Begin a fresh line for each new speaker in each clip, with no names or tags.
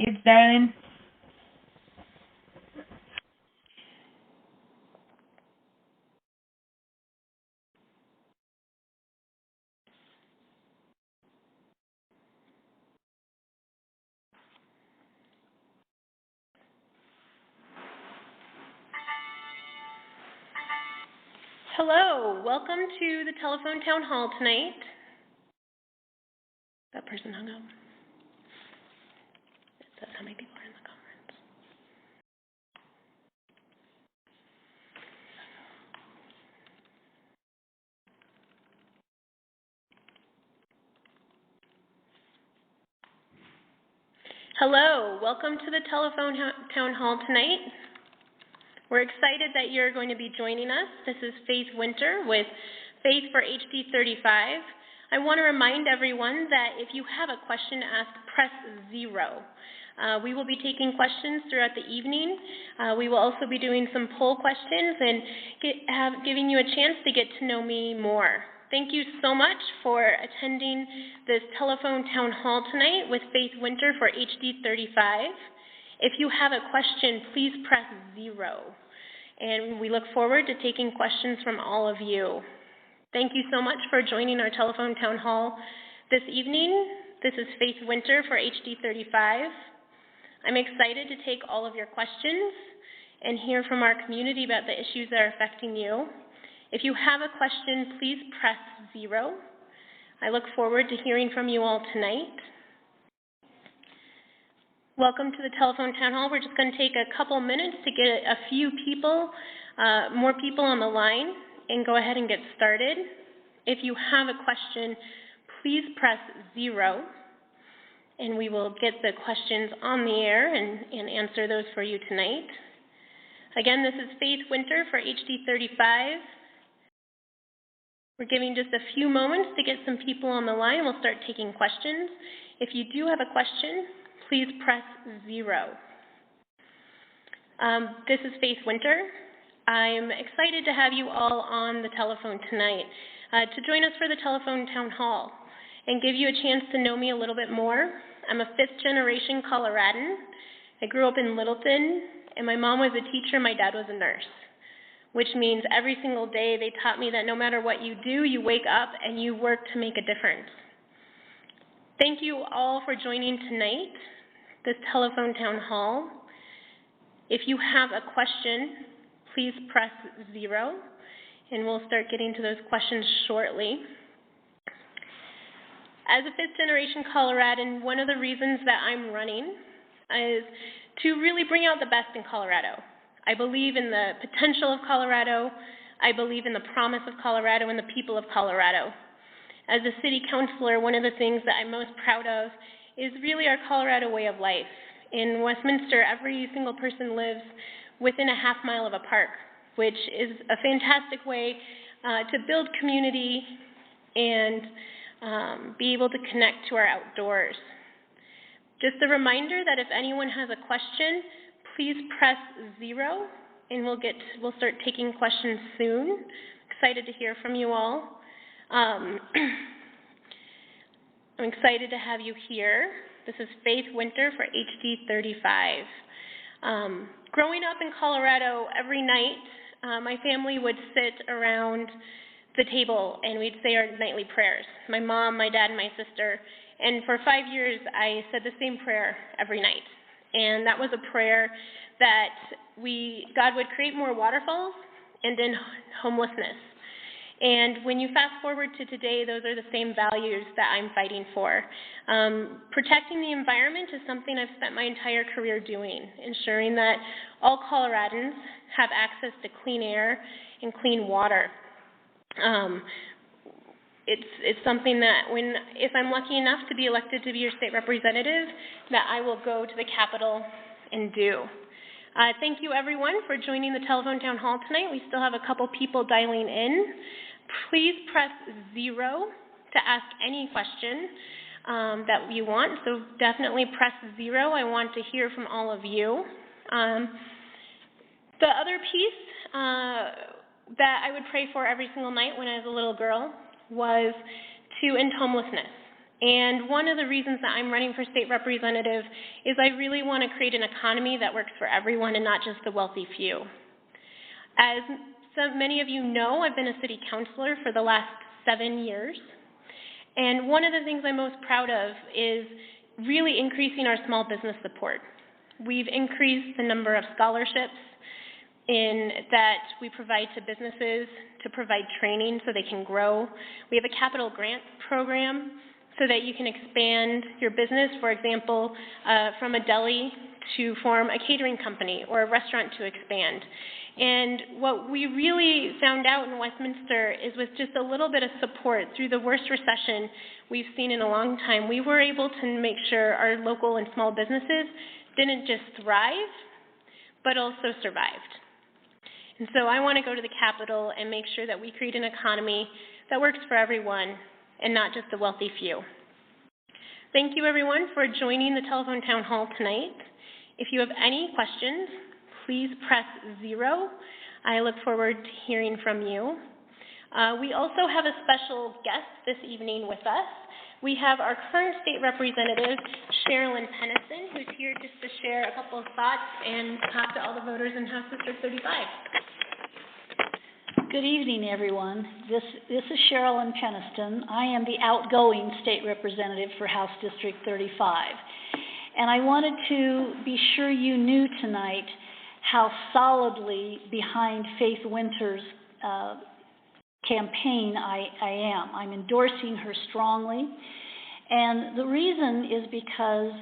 It's darling.
Hello, welcome to the telephone town hall tonight. That person hung up. It says how many people are in the conference. Hello, welcome to the telephone town hall tonight. We're excited that you're going to be joining us. This is Faith Winter with Faith for HD 35. I want to remind everyone that if you have a question to ask, press 0. We will be taking questions throughout the evening. We will also be doing some poll questions and giving you a chance to get to know me more. Thank you so much for attending this telephone town hall tonight with Faith Winter for HD 35. If you have a question, please press 0. And we look forward to taking questions from all of you. Thank you so much for joining our telephone town hall this evening. This is Faith Winter for HD 35. I'm excited to take all of your questions and hear from our community about the issues that are affecting you. If you have a question, please press 0. I look forward to hearing from you all tonight. Welcome to the telephone town hall. We're just going to take a couple minutes to get a few people, more people on the line, and go ahead and get started. If you have a question, please press 0, and we will get the questions on the air and answer those for you tonight. Again, this is Faith Winter for HD 35. We're giving just a few moments to get some people on the line. We'll start taking questions. If you do have a question, please press 0. This is Faith Winter. I'm excited to have you all on the telephone tonight to join us for the telephone town hall and give you a chance to know me a little bit more. I'm a 5th generation Coloradan. I grew up in Littleton, and my mom was a teacher, my dad was a nurse, which means every single day they taught me that no matter what you do, you wake up and you work to make a difference. Thank you all for joining tonight, this telephone town hall. If you have a question, please press 0, and we'll start getting to those questions shortly. As a 5th generation Coloradan, one of the reasons that I'm running is to really bring out the best in Colorado. I believe in the potential of Colorado. I believe in the promise of Colorado and the people of Colorado. As a city councilor, one of the things that I'm most proud of is really our Colorado way of life. In Westminster, every single person lives within a half mile of a park, which is a fantastic way to build community and be able to connect to our outdoors. Just a reminder that if anyone has a question, please press 0, and we'll start taking questions soon. Excited to hear from you all. I'm excited to have you here. This is Faith Winter for HD 35. Growing up in Colorado, every night my family would sit around the table and we'd say our nightly prayers. My mom, my dad, and my sister. And for 5 years, I said the same prayer every night. And that was a prayer that God would create more waterfalls and end homelessness. And when you fast forward to today, those are the same values that I'm fighting for. Protecting the environment is something I've spent my entire career doing, ensuring that all Coloradans have access to clean air and clean water. It's something that if I'm lucky enough to be elected to be your state representative, that I will go to the Capitol and do. Thank you, everyone, for joining the telephone town hall tonight. We still have a couple people dialing in. Please press 0 to ask any question that you want. So definitely press 0. I want to hear from all of you. The other piece that I would pray for every single night when I was a little girl was to end homelessness. And one of the reasons that I'm running for state representative is I really want to create an economy that works for everyone and not just the wealthy few. As many of you know, I've been a city councilor for the last 7 years. And one of the things I'm most proud of is really increasing our small business support. We've increased the number of scholarships that we provide to businesses to provide training so they can grow. We have a capital grant program so that you can expand your business, for example, from a deli to form a catering company or a restaurant to expand. And what we really found out in Westminster is with just a little bit of support through the worst recession we've seen in a long time, we were able to make sure our local and small businesses didn't just thrive, but also survived. And so I want to go to the Capitol and make sure that we create an economy that works for everyone and not just the wealthy few. Thank you, everyone, for joining the telephone town hall tonight. If you have any questions, please press 0. I look forward to hearing from you. We also have a special guest this evening with us. We have our current state representative, Sherilyn Pennison, who's here just to share a couple of thoughts and talk to all the voters in House District 35.
Good evening, everyone. This is Sherilyn Pennison. I am the outgoing state representative for House District 35. And I wanted to be sure you knew tonight how solidly behind Faith Winter's campaign I am. I'm endorsing her strongly. And the reason is because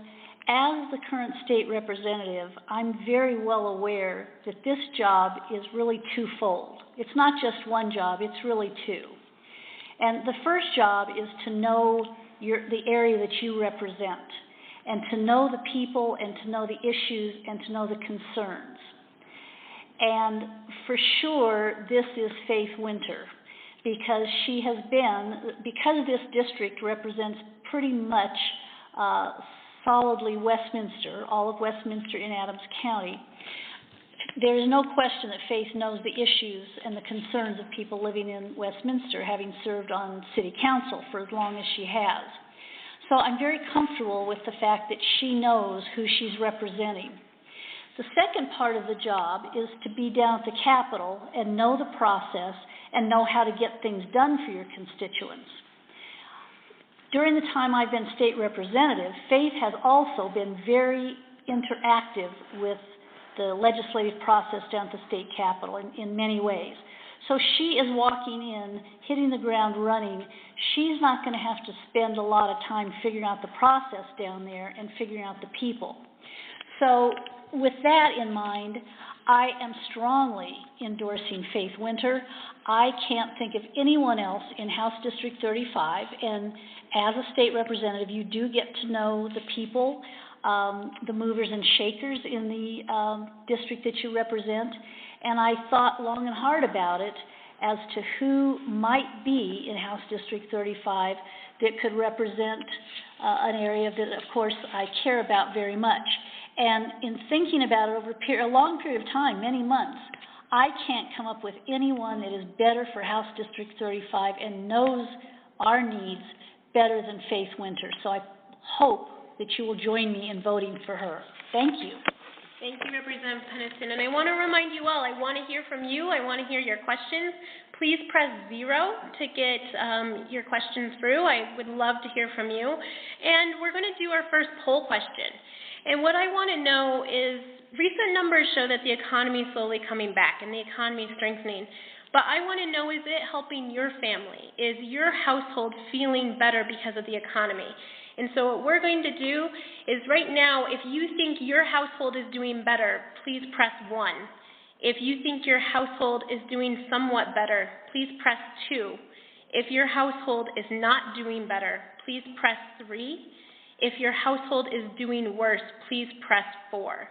as the current state representative, I'm very well aware that this job is really twofold. It's not just one job, it's really two. And the first job is to know the area that you represent, and to know the people, and to know the issues, and to know the concerns. And for sure, this is Faith Winter, because she has been, because this district represents pretty much solidly Westminster, all of Westminster in Adams County, there is no question that Faith knows the issues and the concerns of people living in Westminster, having served on city council for as long as she has. So I'm very comfortable with the fact that she knows who she's representing. The second part of the job is to be down at the Capitol and know the process and know how to get things done for your constituents. During the time I've been state representative, Faith has also been very interactive with the legislative process down at the state capitol in many ways. So she is walking in, hitting the ground running. She's not going to have to spend a lot of time figuring out the process down there and figuring out the people. So with that in mind, I am strongly endorsing Faith Winter. I can't think of anyone else in House District 35, and as a state representative, you do get to know the people, the movers and shakers in the district that you represent, and I thought long and hard about it as to who might be in House District 35 that could represent an area that, of course, I care about very much. And in thinking about it over a long period of time, many months, I can't come up with anyone that is better for House District 35 and knows our needs better than Faith Winter. So I hope that you will join me in voting for her. Thank you.
Thank you, Representative Pennison. And I want to remind you all, I want to hear from you. I want to hear your questions. Please press 0 to get your questions through. I would love to hear from you. And we're going to do our first poll question. And what I want to know is, recent numbers show that the economy is slowly coming back and the economy is strengthening. But I want to know, is it helping your family? Is your household feeling better because of the economy? And so what we're going to do is right now, if you think your household is doing better, please press 1. If you think your household is doing somewhat better, please press 2. If your household is not doing better, please press 3. If your household is doing worse, please press 4.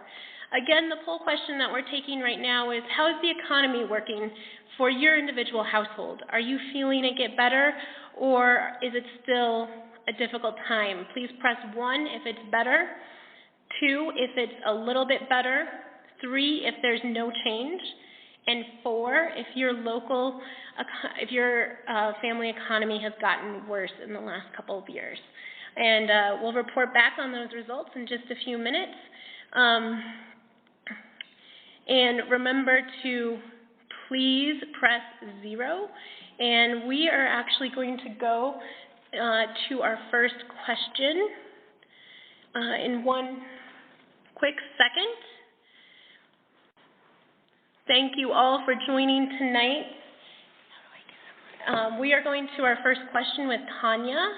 Again, the poll question that we're taking right now is, how is the economy working for your individual household? Are you feeling it get better, or is it still a difficult time? Please press 1 if it's better, 2 if it's a little bit better, 3 if there's no change, and 4 if your family economy has gotten worse in the last couple of years. and we'll report back on those results in just a few minutes. And remember to please press 0, and we are actually going to go to our first question in one quick second. Thank you all for joining tonight. We are going to our first question with Tanya.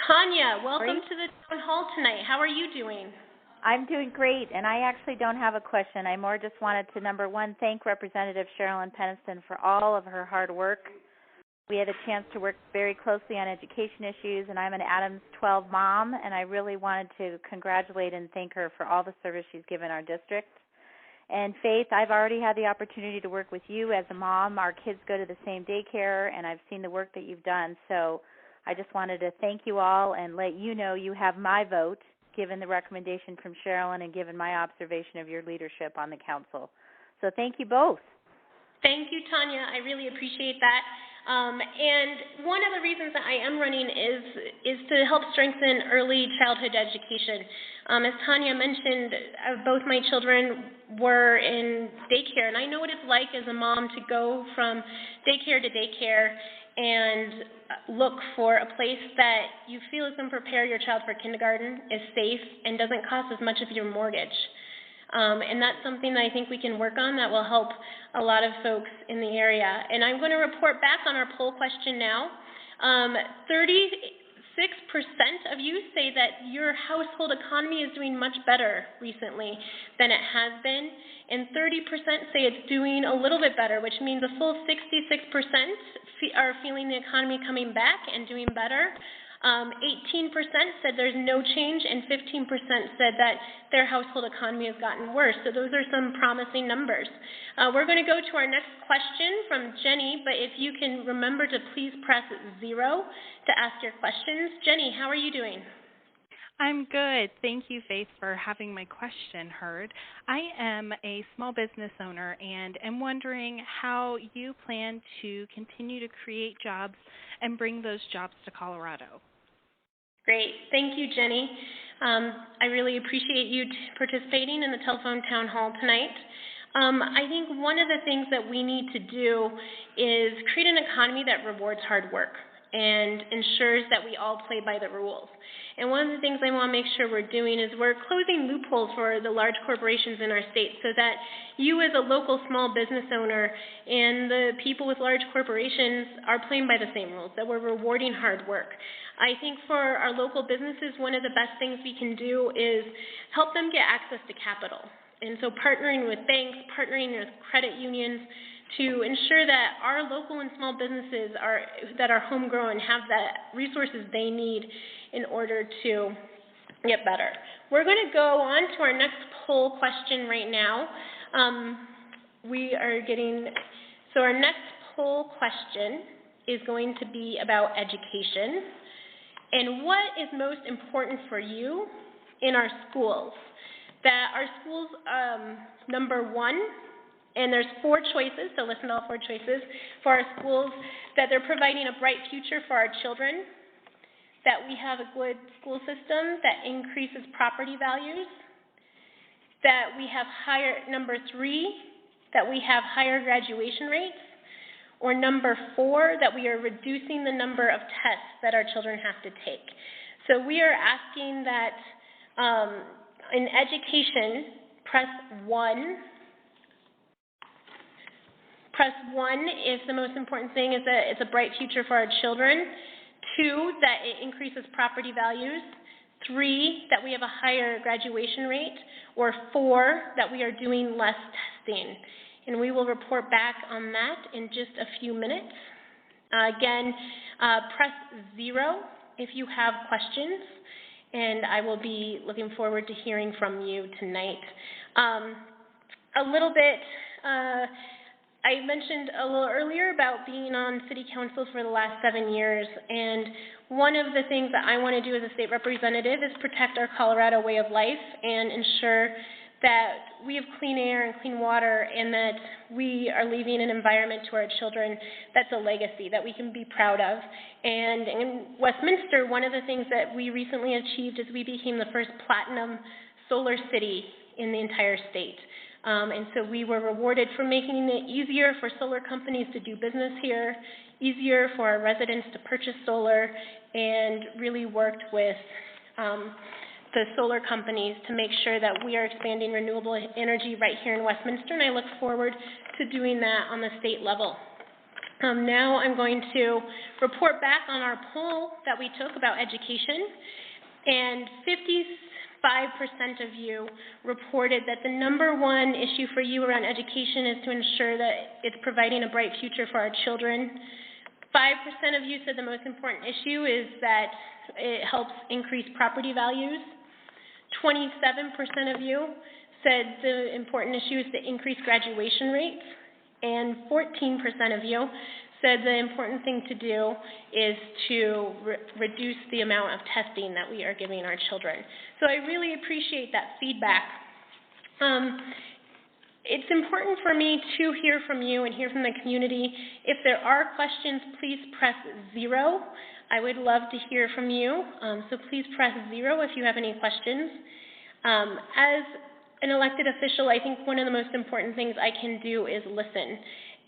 Tanya, welcome to the town hall tonight. How are you doing?
I'm doing great, and I actually don't have a question. I more just wanted to, number one, thank Representative Sherilyn Penniston for all of her hard work. We had a chance to work very closely on education issues, and I'm an Adams 12 mom, and I really wanted to congratulate and thank her for all the service she's given our district. And Faith, I've already had the opportunity to work with you as a mom. Our kids go to the same daycare, and I've seen the work that you've done. So I just wanted to thank you all and let you know you have my vote, given the recommendation from Sherilyn and given my observation of your leadership on the council. So thank you both.
Thank you, Tanya. I really appreciate that. And one of the reasons that I am running is to help strengthen early childhood education. As Tanya mentioned, both my children were in daycare, and I know what it's like as a mom to go from daycare to daycare and look for a place that you feel is going to prepare your child for kindergarten, is safe, and doesn't cost as much of your mortgage. And that's something that I think we can work on that will help a lot of folks in the area. And I'm going to report back on our poll question now. 36% of you say that your household economy is doing much better recently than it has been, and 30% say it's doing a little bit better, which means a full 66% are feeling the economy coming back and doing better. 18% said there's no change, and 15% said that their household economy has gotten worse. So those are some promising numbers. We're going to go to our next question from Jenny, but if you can remember to please press 0 to ask your questions. Jenny, how are you doing?
I'm good. Thank you, Faith, for having my question heard. I am a small business owner and am wondering how you plan to continue to create jobs and bring those jobs to Colorado.
Great. Thank you, Jenny. I really appreciate you participating in the telephone town hall tonight. I think one of the things that we need to do is create an economy that rewards hard work and ensures that we all play by the rules. And one of the things I want to make sure we're doing is we're closing loopholes for the large corporations in our state so that you as a local small business owner and the people with large corporations are playing by the same rules, that we're rewarding hard work. I think for our local businesses, one of the best things we can do is help them get access to capital. And so partnering with banks, partnering with credit unions, to ensure that our local and small businesses that are homegrown have the resources they need in order to get better. We're going to go on to our next poll question right now. So our next poll question is going to be about education and what is most important for you in our schools. That our schools, number one, and there's 4 choices, so listen to all 4 choices for our schools, that they're providing a bright future for our children, that we have a good school system that increases property values, that we have number 3, that we have higher graduation rates, or number 4, that we are reducing the number of tests that our children have to take. So we are asking that in education, press 1. Press 1 if the most important thing is that it's a bright future for our children. 2, that it increases property values. 3, that we have a higher graduation rate. Or 4, that we are doing less testing. And we will report back on that in just a few minutes. Again, press 0 if you have questions. And I will be looking forward to hearing from you tonight. A little bit... I mentioned a little earlier about being on city council for the last 7 years, and one of the things that I want to do as a state representative is protect our Colorado way of life and ensure that we have clean air and clean water, and that we are leaving an environment to our children that's a legacy that we can be proud of. And in Westminster, one of the things that we recently achieved is we became the first platinum solar city in the entire state. And so we were rewarded for making it easier for solar companies to do business here, easier for our residents to purchase solar, and really worked with the solar companies to make sure that we are expanding renewable energy right here in Westminster, and I look forward to doing that on the state level. Now I'm going to report back on our poll that we took about education, and 55% of you reported that the number one issue for you around education is to ensure that it's providing a bright future for our children. 5% of you said the most important issue is that it helps increase property values. 27% of you said the important issue is to increase graduation rates, and 14% of you said the important thing to do is to reduce the amount of testing that we are giving our children. So I really appreciate that feedback. It's important for me to hear from you and hear from the community. If there are questions, please press 0. I would love to hear from you, so please press 0 if you have any questions. As an elected official, I think one of the most important things I can do is listen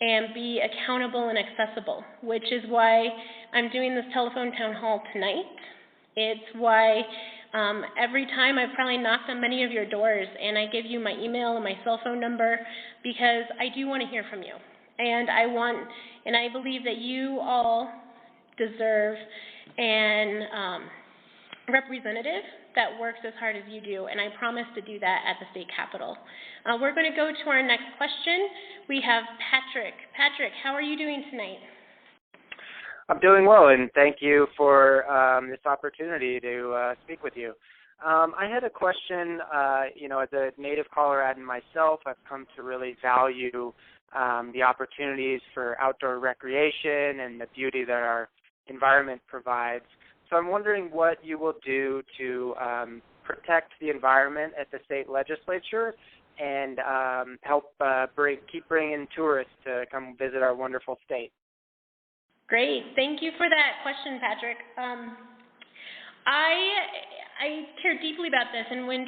and be accountable and accessible, which is why I'm doing this telephone town hall tonight. It's why every time I've probably knocked on many of your doors and I give you my email and my cell phone number, because I do want to hear from you. And I believe that you all deserve an representative that works as hard as you do, and I promise to do that at the state capitol. We're going to go to our next question. We have Patrick. Patrick, how are you doing tonight?
I'm doing well, and thank you for this opportunity to speak with you. I had a question. As a native Coloradan myself, I've come to really value the opportunities for outdoor recreation and the beauty that our environment provides. So I'm wondering what you will do to protect the environment at the state legislature and help keep bringing tourists to come visit our wonderful state.
Great. Thank you for that question, Patrick. I care deeply about this, and when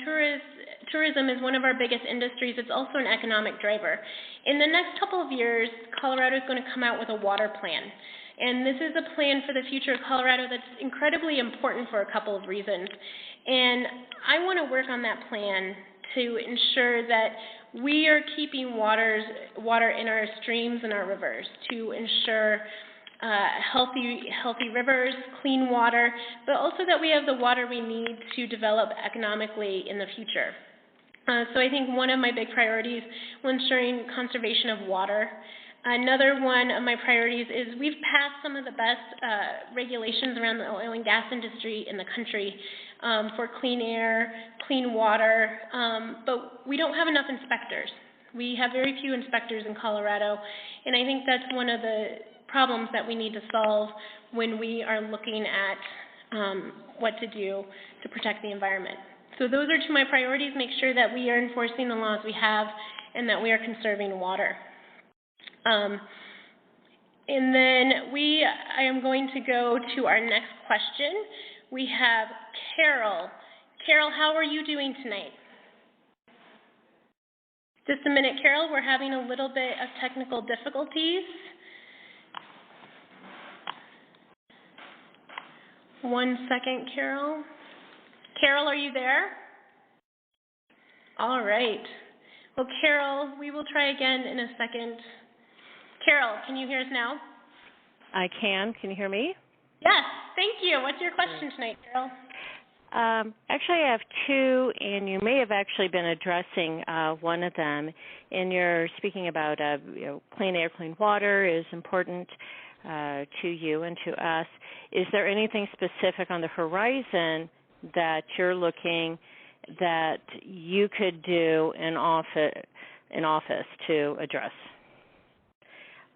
tourism is one of our biggest industries, it's also an economic driver. In the next couple of years, Colorado is going to come out with a water plan. And this is a plan for the future of Colorado that's incredibly important for a couple of reasons. And I want to work on that plan to ensure that we are keeping water in our streams and our rivers, to ensure healthy rivers, clean water, but also that we have the water we need to develop economically in the future. So I think one of my big priorities was ensuring conservation of water. Another one of my priorities is we've passed some of the best regulations around the oil and gas industry in the country for clean air, clean water, but we don't have enough inspectors. We have very few inspectors in Colorado, and I think that's one of the problems that we need to solve when we are looking at what to do to protect the environment. So those are two of my priorities: make sure that we are enforcing the laws we have and that we are conserving water. And then I am going to go to our next question. We have Carol. Carol, how are you doing tonight? Just a minute, Carol. We're having a little bit of technical difficulties. 1 second, Carol. Carol, are you there? All right. Well, Carol, we will try again in a second. Carol, can you hear us now?
I can. Can you hear me?
Yes, thank you. What's your question tonight, Carol?
Actually, I have two, and you may have actually been addressing one of them. And you're speaking about clean air, clean water is important to you and to us. Is there anything specific on the horizon that you're looking that you could do in office to address?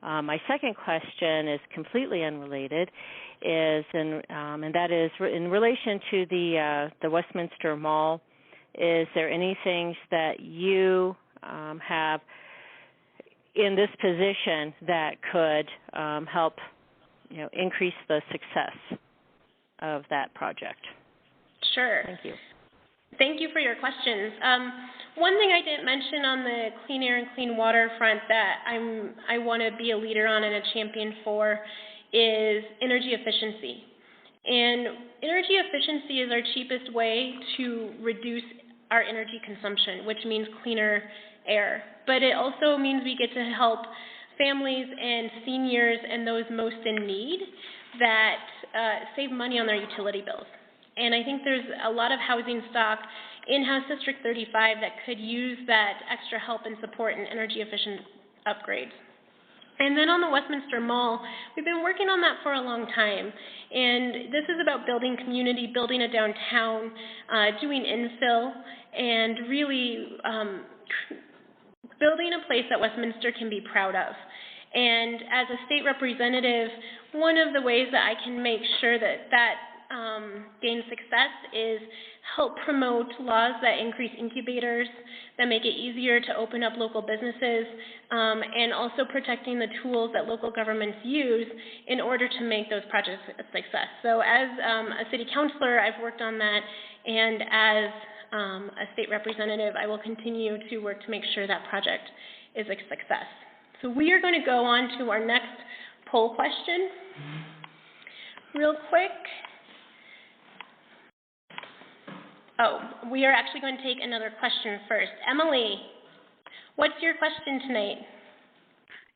My second question is completely unrelated, and that is in relation to the Westminster Mall is there any things that you have in this position that could help, increase the success of that project?
Sure.
Thank you.
Thank you for your questions. One thing I didn't mention on the clean air and clean water front that I want to be a leader on and a champion for is energy efficiency. And energy efficiency is our cheapest way to reduce our energy consumption, which means cleaner air. But it also means we get to help families and seniors and those most in need that save money on their utility bills. And I think there's a lot of housing stock in House District 35 that could use that extra help and support in energy efficient upgrades. And then on the Westminster Mall, we've been working on that for a long time. And this is about building community, building a downtown, doing infill, and really building a place that Westminster can be proud of. And as a state representative, one of the ways that I can make sure that gains success is help promote laws that increase incubators, that make it easier to open up local businesses, and also protecting the tools that local governments use in order to make those projects a success. So as a city councilor, I've worked on that, and as a state representative, I will continue to work to make sure that project is a success. So we are going to go on to our next poll question. Real quick. Oh, we are actually going to take another question first. Emily, what's your question tonight?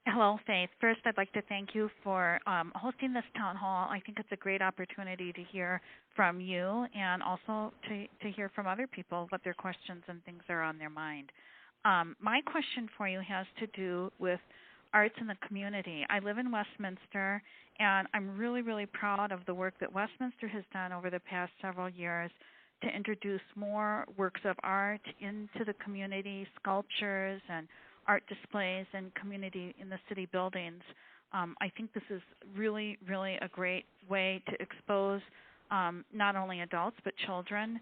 Hello, Faith. First, I'd like to thank you for hosting this town hall. I think it's a great opportunity to hear from you and also to hear from other people what their questions and things are on their mind. My question for you has to do with arts in the community. I live in Westminster, and I'm really, really proud of the work that Westminster has done over the past several years to introduce more works of art into the community, sculptures and art displays and community in the city buildings. I think this is really, really a great way to expose not only adults but children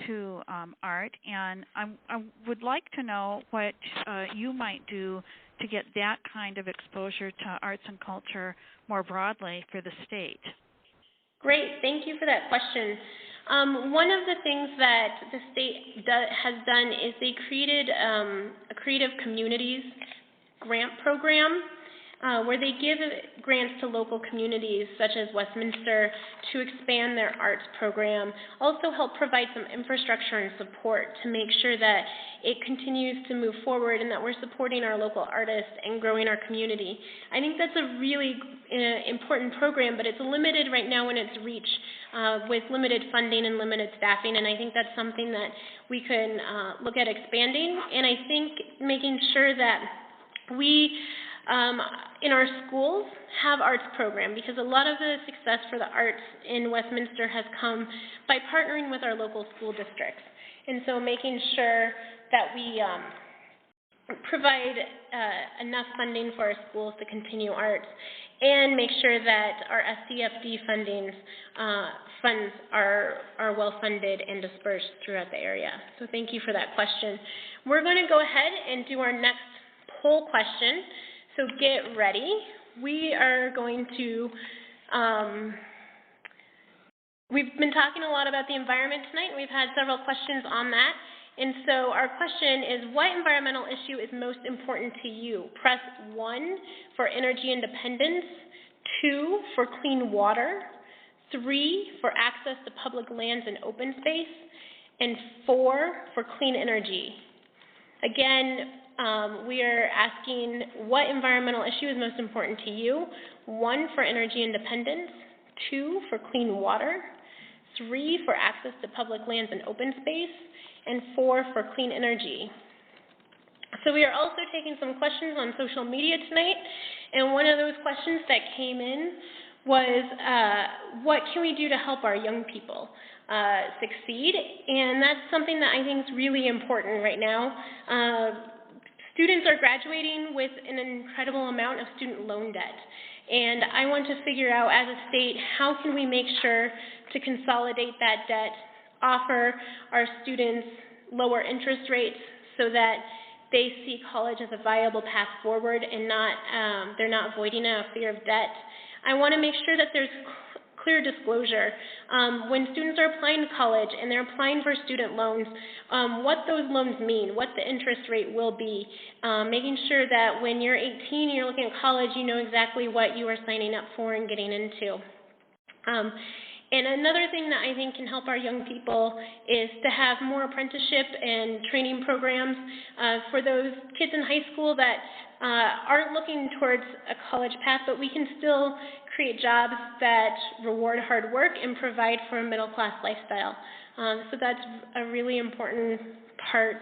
to art. And I would like to know what you might do to get that kind of exposure to arts and culture more broadly for the state.
Great. Thank you for that question. One of the things that the state has done is they created a Creative Communities grant program where they give grants to local communities such as Westminster to expand their arts program, also help provide some infrastructure and support to make sure that it continues to move forward and that we're supporting our local artists and growing our community. I think that's a really important program, but it's limited right now in its reach with limited funding and limited staffing, and I think that's something that we can look at expanding, and I think making sure that we in our schools have arts program, because a lot of the success for the arts in Westminster has come by partnering with our local school districts. And so making sure that we provide enough funding for our schools to continue arts and make sure that our SCFD funds are well funded and dispersed throughout the area. So thank you for that question. We're going to go ahead and do our next poll question. So get ready. We are going to, we've been talking a lot about the environment tonight, and we've had several questions on that. And so our question is, what environmental issue is most important to you? Press 1 for energy independence, 2 for clean water, 3 for access to public lands and open space, and 4 for clean energy. Again, we are asking what environmental issue is most important to you. 1 for energy independence, 2 for clean water, 3 for access to public lands and open space, and 4 for clean energy. So we are also taking some questions on social media tonight, and one of those questions that came in was, what can we do to help our young people succeed? And that's something that I think is really important right now. Students are graduating with an incredible amount of student loan debt. And I want to figure out, as a state, how can we make sure to consolidate that debt, offer our students lower interest rates so that they see college as a viable path forward and they're not avoiding a fear of debt. I want to make sure that there's clear disclosure. When students are applying to college and they're applying for student loans, what those loans mean, what the interest rate will be, making sure that when you're 18 and you're looking at college, you know exactly what you are signing up for and getting into. And another thing that I think can help our young people is to have more apprenticeship and training programs for those kids in high school that aren't looking towards a college path, but we can still create jobs that reward hard work and provide for a middle-class lifestyle. So that's a really important part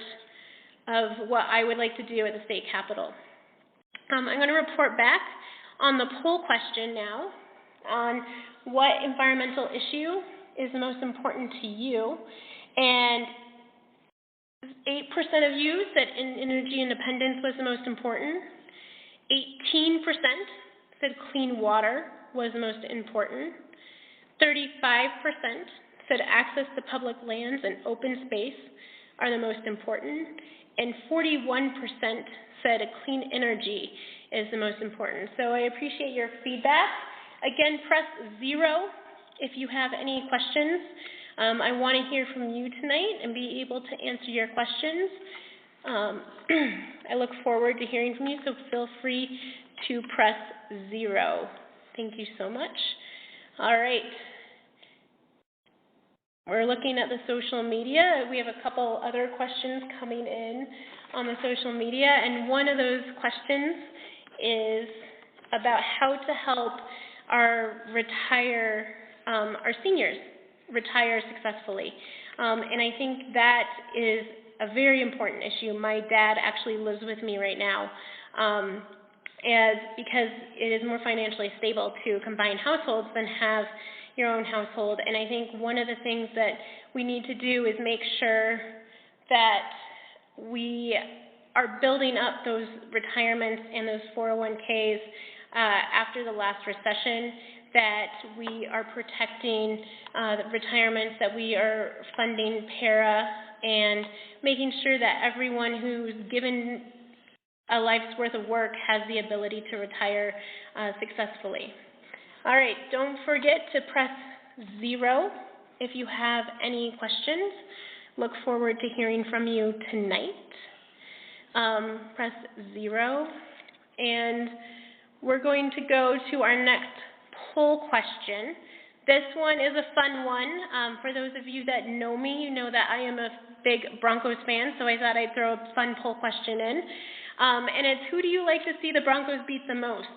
of what I would like to do at the state capitol. I'm going to report back on the poll question now on what environmental issue is the most important to you. And 8% of you said energy independence was the most important. 18% said clean water was the most important. 35% said access to public lands and open space are the most important. And 41% said clean energy is the most important. So I appreciate your feedback. Again, press 0 if you have any questions. I want to hear from you tonight and be able to answer your questions. I look forward to hearing from you, so feel free to press 0. Thank you so much. All right. We're looking at the social media. We have a couple other questions coming in on the social media, and one of those questions is about how to help our seniors retire successfully. And I think that is a very important issue. My dad actually lives with me right now because it is more financially stable to combine households than have your own household. And I think one of the things that we need to do is make sure that we are building up those retirements and those 401ks after the last recession, that we are protecting the retirements, that we are funding para, and making sure that everyone who's given a life's worth of work has the ability to retire successfully. All right, don't forget to press 0 if you have any questions. Look forward to hearing from you tonight. Press 0, and we're going to go to our next poll question. This one is a fun one. For those of you that know me, you know that I am a big Broncos fan, so I thought I'd throw a fun poll question in. And it's, who do you like to see the Broncos beat the most?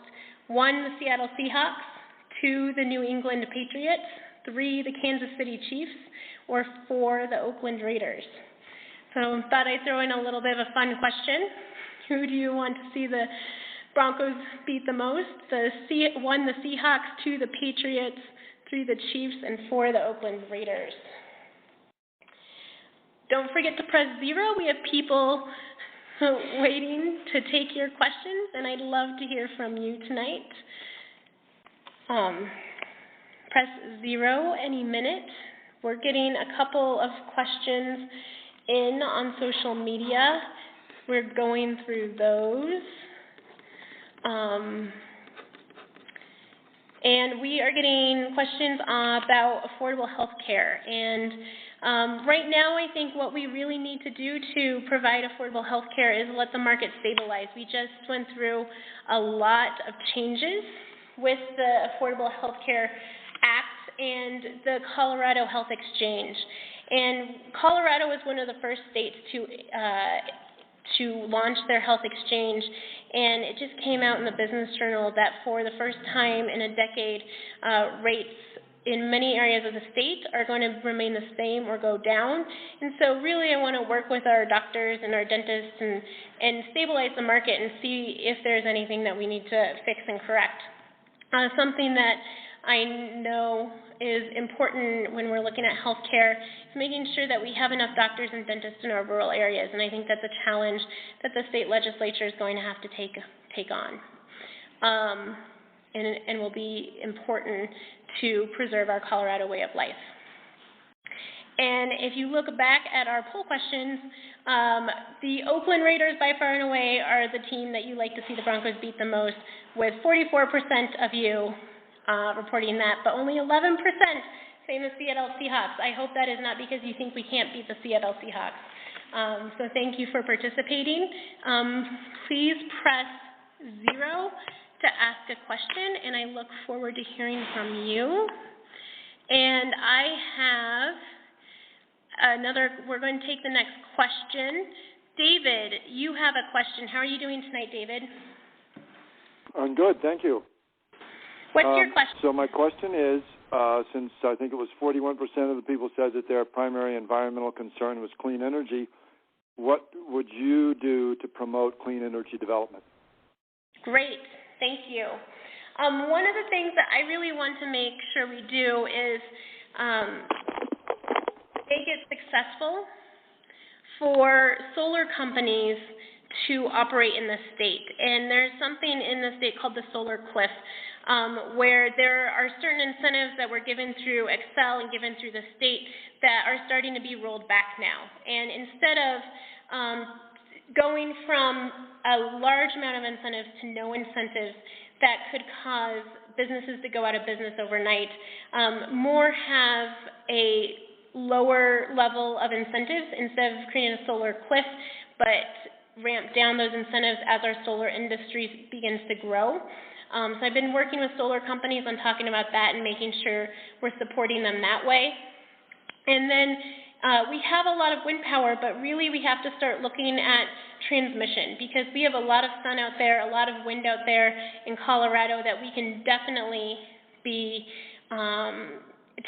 1, the Seattle Seahawks, 2, the New England Patriots, 3, the Kansas City Chiefs, or 4, the Oakland Raiders? So thought I'd throw in a little bit of a fun question. Who do you want to see the Broncos beat the most? 1, the Seahawks, 2, the Patriots, 3, the Chiefs, and 4, the Oakland Raiders. Don't forget to press 0. We have people waiting to take your questions, and I'd love to hear from you tonight. Press 0 any minute. We're getting a couple of questions in on social media. We're going through those. And we are getting questions about affordable health care. And right now, I think what we really need to do to provide affordable health care is let the market stabilize. We just went through a lot of changes with the Affordable Health Care Act and the Colorado Health Exchange. And Colorado was one of the first states to launch their health exchange, and it just came out in the Business Journal that for the first time in a decade, rates in many areas of the state are going to remain the same or go down. And so really I want to work with our doctors and our dentists and stabilize the market and see if there's anything that we need to fix and correct. Something that I know is important when we're looking at healthcare is making sure that we have enough doctors and dentists in our rural areas, and I think that's a challenge that the state legislature is going to have to take on, and will be important to preserve our Colorado way of life. And if you look back at our poll questions, the Oakland Raiders by far and away are the team that you like to see the Broncos beat the most, with 44% of you reporting that, but only 11% saying the Seattle Seahawks. I hope that is not because you think we can't beat the Seattle Seahawks. So thank you for participating. Please press 0 to ask a question, and I look forward to hearing from you. And I have we're going to take the next question. David, you have a question. How are you doing tonight, David?
I'm good, thank you.
What's your question?
So my question is, since I think it was 41% of the people said that their primary environmental concern was clean energy, what would you do to promote clean energy development?
Great, thank you. One of the things that I really want to make sure we do is make it successful for solar companies to operate in the state. And there's something in the state called the solar cliff, where there are certain incentives that were given through Excel and given through the state that are starting to be rolled back now. And instead of going from a large amount of incentives to no incentives that could cause businesses to go out of business overnight, more have a lower level of incentives instead of creating a solar cliff, but ramp down those incentives as our solar industry begins to grow. So I've been working with solar companies on talking about that and making sure we're supporting them that way. And then we have a lot of wind power, but really we have to start looking at transmission, because we have a lot of sun out there, a lot of wind out there in Colorado that we can definitely be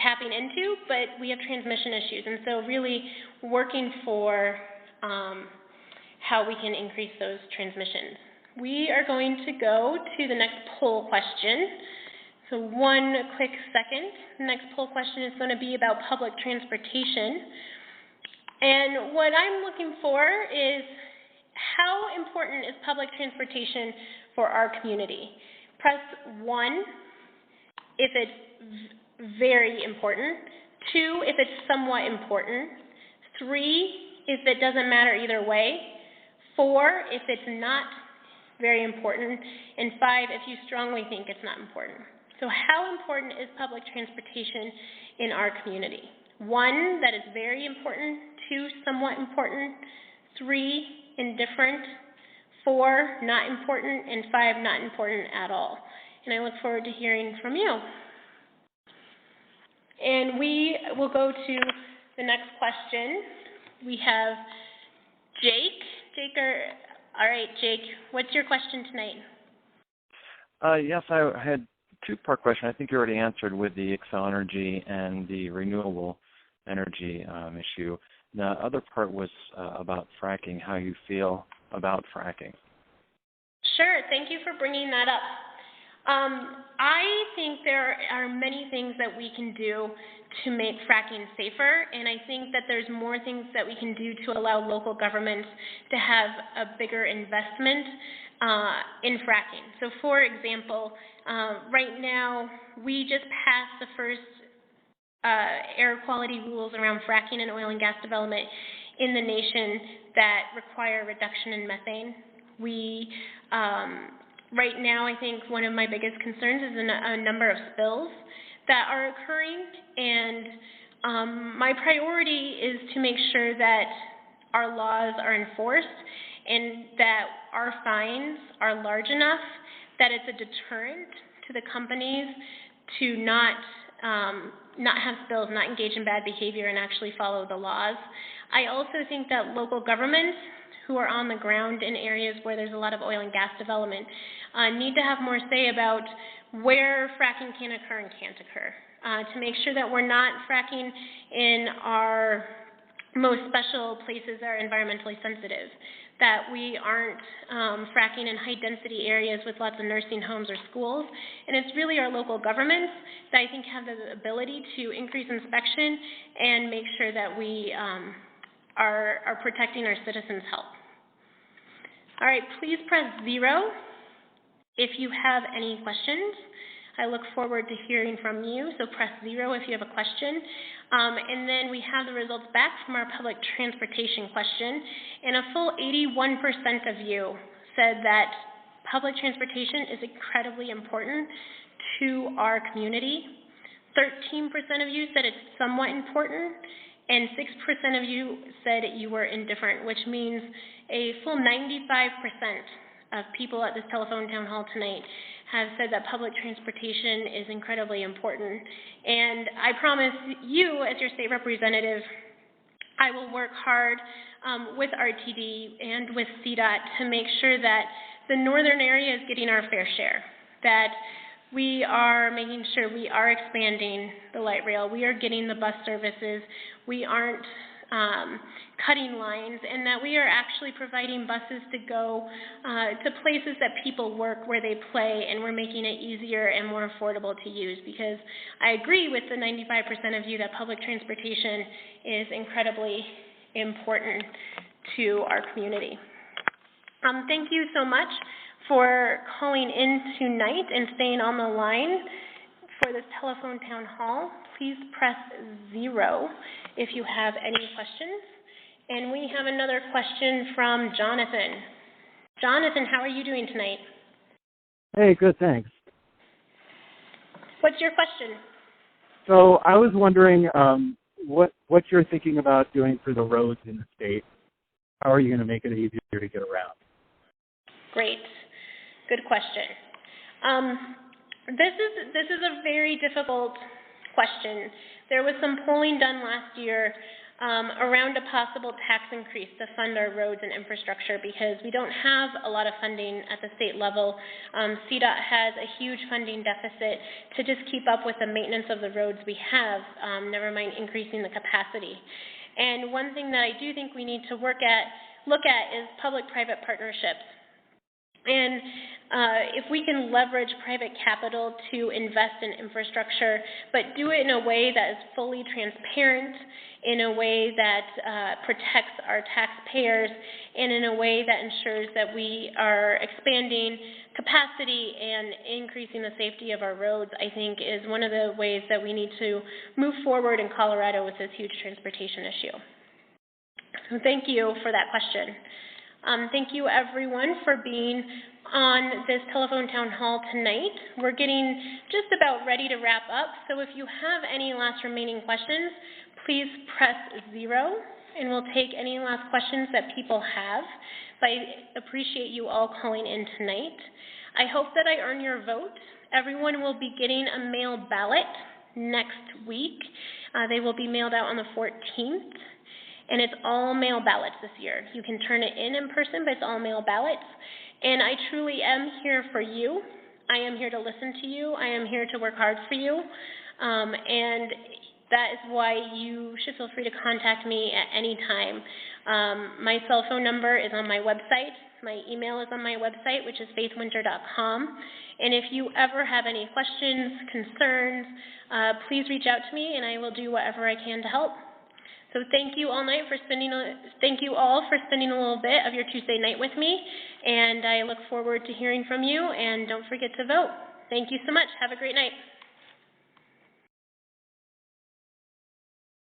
tapping into, but we have transmission issues. And so really working for how we can increase those transmissions. We are going to go to the next poll question. So one quick second. The next poll question is going to be about public transportation. And what I'm looking for is, how important is public transportation for our community? Press 1 if it's very important, 2 if it's somewhat important, 3 if it doesn't matter either way, 4 if it's not very important, and 5 if you strongly think it's not important. So how important is public transportation in our community? 1, that is very important, 2, somewhat important, 3, indifferent, 4, not important, and 5, not important at all. And I look forward to hearing from you. And we will go to the next question. We have Jake. All right, Jake, what's your question tonight?
Yes, I had two-part question. I think you already answered with the Xcel Energy and the renewable energy issue. The other part was about fracking, how you feel about fracking.
Sure, thank you for bringing that up. I think there are many things that we can do to make fracking safer, and I think that there's more things that we can do to allow local governments to have a bigger investment in fracking. So for example, right now we just passed the first air quality rules around fracking and oil and gas development in the nation that require reduction in methane. We right now, I think one of my biggest concerns is a number of spills that are occurring, and my priority is to make sure that our laws are enforced and that our fines are large enough that it's a deterrent to the companies to not have spills, not engage in bad behavior, and actually follow the laws. I also think that local governments who are on the ground in areas where there's a lot of oil and gas development need to have more say about where fracking can occur and can't occur, to make sure that we're not fracking in our most special places that are environmentally sensitive, that we aren't fracking in high-density areas with lots of nursing homes or schools. And it's really our local governments that I think have the ability to increase inspection and make sure that we are protecting our citizens' health. All right, please press 0 if you have any questions. I look forward to hearing from you, so press 0 if you have a question. And then we have the results back from our public transportation question, and a full 81% of you said that public transportation is incredibly important to our community. 13% of you said it's somewhat important, and 6% of you said you were indifferent, which means a full 95% of people at this telephone town hall tonight have said that public transportation is incredibly important. And I promise you, as your state representative, I will work hard with RTD and with CDOT to make sure that the northern area is getting our fair share, that we are making sure we are expanding the light rail, we are getting the bus services, we aren't cutting lines, and that we are actually providing buses to go to places that people work, where they play, and we're making it easier and more affordable to use, because I agree with the 95% of you that public transportation is incredibly important to our community. Thank you so much for calling in tonight and staying on the line for this telephone town hall. Please press 0 if you have any questions. And we have another question from Jonathan. Jonathan, how are you doing tonight?
Hey, good, thanks.
What's your question?
So I was wondering what you're thinking about doing for the roads in the state. How are you going to make it easier to get around?
Great. Good question. This is a very difficult question. There was some polling done last year around a possible tax increase to fund our roads and infrastructure, because we don't have a lot of funding at the state level. CDOT has a huge funding deficit to just keep up with the maintenance of the roads we have, never mind increasing the capacity. And one thing that I do think we need to look at is public-private partnerships. And if we can leverage private capital to invest in infrastructure, but do it in a way that is fully transparent, in a way that protects our taxpayers, and in a way that ensures that we are expanding capacity and increasing the safety of our roads, I think is one of the ways that we need to move forward in Colorado with this huge transportation issue. So thank you for that question. Thank you, everyone, for being on this telephone town hall tonight. We're getting just about ready to wrap up, so if you have any last remaining questions, please press 0, and we'll take any last questions that people have. But I appreciate you all calling in tonight. I hope that I earn your vote. Everyone will be getting a mail ballot next week. They will be mailed out on the 14th. And it's all mail ballots this year. You can turn it in person, but it's all mail ballots. And I truly am here for you. I am here to listen to you. I am here to work hard for you. And that is why you should feel free to contact me at any time. My cell phone number is on my website. My email is on my website, which is faithwinter.com. And if you ever have any questions, concerns, please reach out to me, and I will do whatever I can to help. So thank you all for spending a little bit of your Tuesday night with me, and I look forward to hearing from you, and don't forget to vote. Thank you so much. Have a great night.